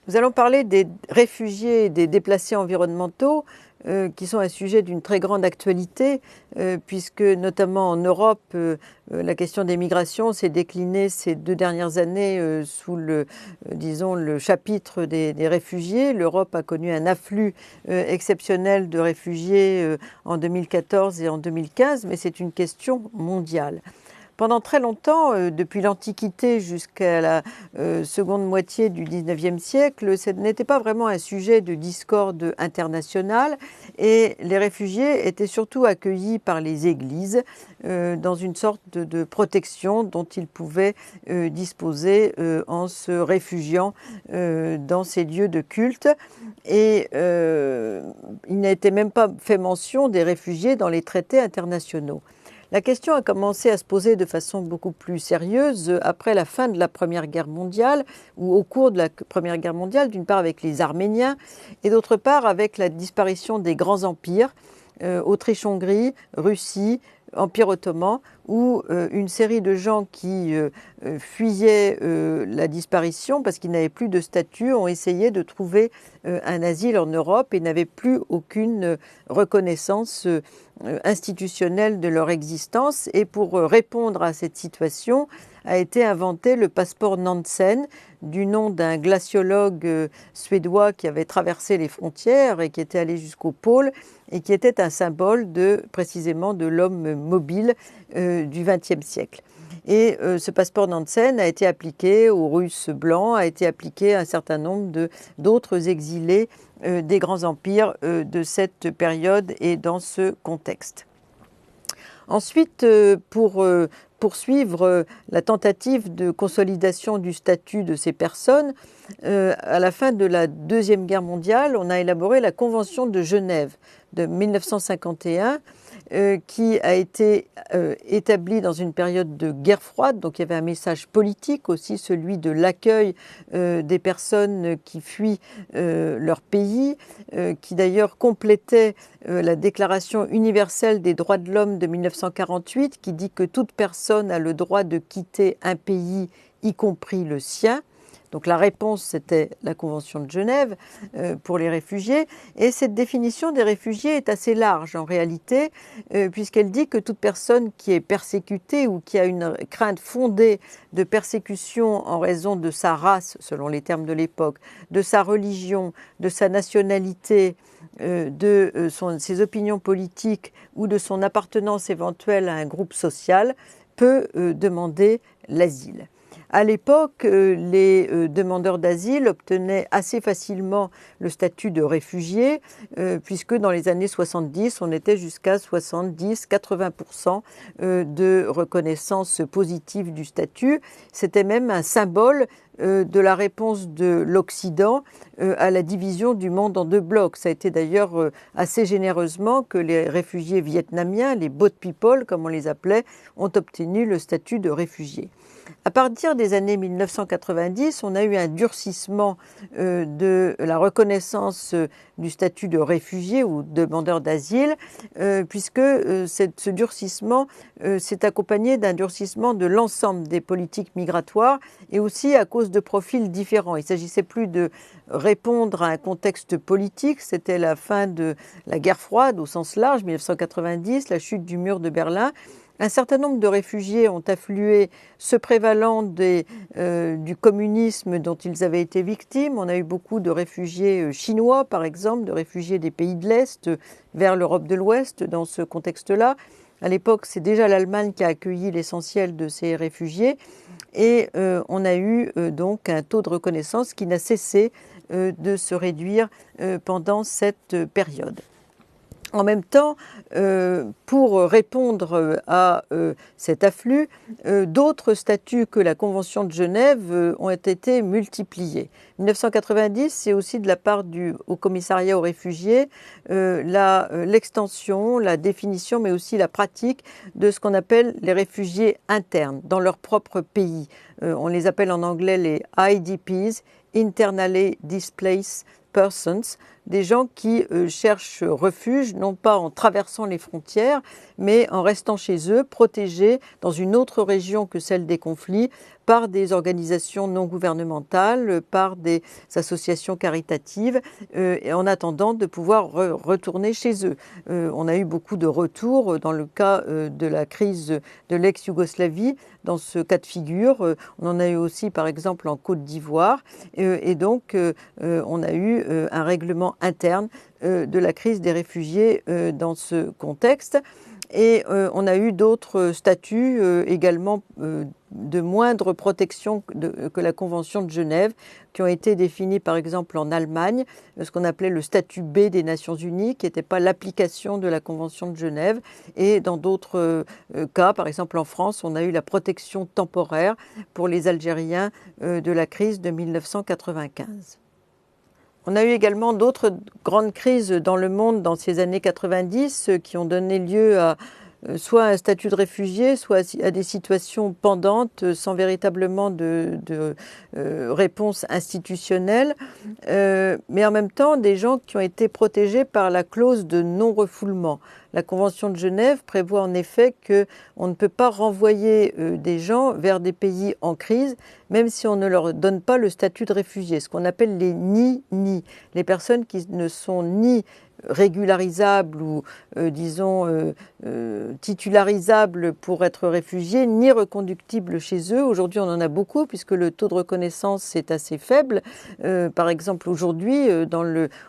Nous allons parler des réfugiés et des déplacés environnementaux, qui sont un sujet d'une très grande actualité, puisque notamment en Europe, la question des migrations s'est déclinée ces 2 dernières années sous le chapitre des réfugiés. L'Europe a connu un afflux exceptionnel de réfugiés en 2014 et en 2015, mais c'est une question mondiale. Pendant très longtemps, depuis l'Antiquité jusqu'à la seconde moitié du XIXe siècle, ce n'était pas vraiment un sujet de discorde internationale et les réfugiés étaient surtout accueillis par les églises dans une sorte de protection dont ils pouvaient disposer en se réfugiant dans ces lieux de culte. Et il n'était même pas fait mention des réfugiés dans les traités internationaux. La question a commencé à se poser de façon beaucoup plus sérieuse après la fin de la Première Guerre mondiale, ou au cours de la Première Guerre mondiale, d'une part avec les Arméniens, et d'autre part avec la disparition des grands empires, Autriche-Hongrie, Russie, Empire ottoman, où une série de gens qui fuyaient la disparition parce qu'ils n'avaient plus de statut ont essayé de trouver un asile en Europe et n'avaient plus aucune reconnaissance institutionnelle de leur existence. Et pour répondre à cette situation, a été inventé le passeport Nansen, du nom d'un glaciologue suédois qui avait traversé les frontières et qui était allé jusqu'au pôle et qui était un symbole précisément de l'homme mobile du XXe siècle. Et ce passeport Nansen a été appliqué aux Russes blancs, a été appliqué à un certain nombre d'autres exilés des grands empires de cette période et dans ce contexte. Ensuite, pour poursuivre la tentative de consolidation du statut de ces personnes, à la fin de la Deuxième Guerre mondiale, on a élaboré la Convention de Genève de 1951, qui a été établie dans une période de guerre froide. Donc il y avait un message politique aussi, celui de l'accueil des personnes qui fuient leur pays, qui d'ailleurs complétait la Déclaration universelle des droits de l'homme de 1948, qui dit que toute personne a le droit de quitter un pays, y compris le sien. Donc la réponse, c'était la Convention de Genève pour les réfugiés. Et cette définition des réfugiés est assez large en réalité, puisqu'elle dit que toute personne qui est persécutée ou qui a une crainte fondée de persécution en raison de sa race, selon les termes de l'époque, de sa religion, de sa nationalité, ses opinions politiques ou de son appartenance éventuelle à un groupe social, peut demander l'asile. À l'époque, les demandeurs d'asile obtenaient assez facilement le statut de réfugié, puisque dans les années 70, on était jusqu'à 70-80% de reconnaissance positive du statut. C'était même un symbole de la réponse de l'Occident à la division du monde en 2 blocs. Ça a été d'ailleurs assez généreusement que les réfugiés vietnamiens, les boat people comme on les appelait, ont obtenu le statut de réfugiés. À partir des années 1990, on a eu un durcissement de la reconnaissance du statut de réfugié ou demandeur d'asile, puisque ce durcissement s'est accompagné d'un durcissement de l'ensemble des politiques migratoires et aussi à cause de profils différents. Il ne s'agissait plus de répondre à un contexte politique, c'était la fin de la guerre froide au sens large, 1990, la chute du mur de Berlin. Un certain nombre de réfugiés ont afflué, se prévalant du communisme dont ils avaient été victimes. On a eu beaucoup de réfugiés chinois, par exemple, de réfugiés des pays de l'Est vers l'Europe de l'Ouest dans ce contexte-là. À l'époque, c'est déjà l'Allemagne qui a accueilli l'essentiel de ces réfugiés. Et on a eu donc un taux de reconnaissance qui n'a cessé de se réduire pendant cette période. En même temps, pour répondre à cet afflux, d'autres statuts que la Convention de Genève ont été multipliés. 1990, c'est aussi de la part du Haut Commissariat aux réfugiés l'extension, la définition, mais aussi la pratique de ce qu'on appelle les réfugiés internes dans leur propre pays. On les appelle en anglais les IDPs, Internally Displaced Persons, des gens qui cherchent refuge, non pas en traversant les frontières, mais en restant chez eux, protégés dans une autre région que celle des conflits, par des organisations non gouvernementales, par des associations caritatives, et en attendant de pouvoir retourner chez eux. On a eu beaucoup de retours dans le cas de la crise de l'ex-Yougoslavie. Dans ce cas de figure, on en a eu aussi par exemple en Côte d'Ivoire, et donc on a eu un règlement interne de la crise des réfugiés dans ce contexte. Et on a eu d'autres statuts également de moindre protection que la Convention de Genève, qui ont été définis par exemple en Allemagne, ce qu'on appelait le statut B des Nations Unies, qui n'était pas l'application de la Convention de Genève. Et dans d'autres cas, par exemple en France, on a eu la protection temporaire pour les Algériens de la crise de 1995. On a eu également d'autres grandes crises dans le monde dans ces années 90 qui ont donné lieu à soit un statut de réfugié, soit à des situations pendantes sans véritablement de réponse institutionnelle, mais en même temps des gens qui ont été protégés par la clause de non-refoulement. La Convention de Genève prévoit en effet qu'on ne peut pas renvoyer des gens vers des pays en crise, même si on ne leur donne pas le statut de réfugié, ce qu'on appelle les ni-ni, les personnes qui ne sont ni régularisables ou, titularisables pour être réfugiés, ni reconductibles chez eux. Aujourd'hui, on en a beaucoup puisque le taux de reconnaissance est assez faible. Par exemple, aujourd'hui,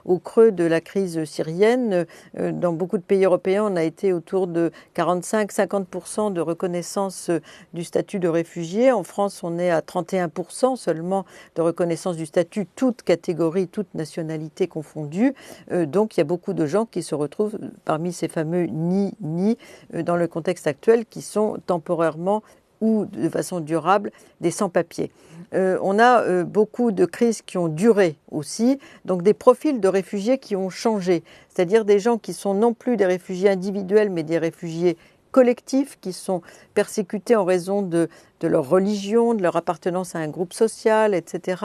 au creux de la crise syrienne, dans beaucoup de pays européens, on a été autour de 45-50% de reconnaissance du statut de réfugié. En France, on est à 31% seulement de reconnaissance du statut, toutes catégories, toutes nationalités confondues. Donc, il y a beaucoup de gens qui se retrouvent parmi ces fameux ni-ni dans le contexte actuel, qui sont temporairement ou de façon durable des sans-papiers. On a beaucoup de crises qui ont duré aussi, donc des profils de réfugiés qui ont changé, c'est-à-dire des gens qui sont non plus des réfugiés individuels, mais des réfugiés collectifs qui sont persécutés en raison de leur religion, de leur appartenance à un groupe social, etc.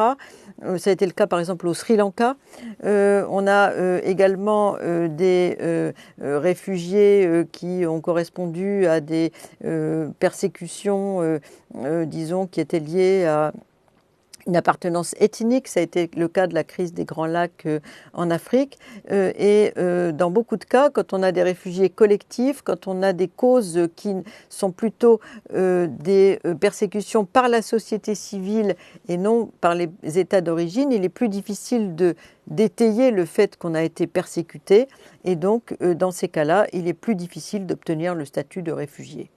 Ça a été le cas par exemple au Sri Lanka. On a également des réfugiés qui ont correspondu à des persécutions, disons, qui étaient liées à une appartenance ethnique. Ça a été le cas de la crise des Grands Lacs en Afrique. Et dans beaucoup de cas, quand on a des réfugiés collectifs, quand on a des causes qui sont plutôt des persécutions par la société civile et non par les États d'origine, il est plus difficile d'étayer le fait qu'on a été persécuté. Et donc, dans ces cas-là, il est plus difficile d'obtenir le statut de réfugié.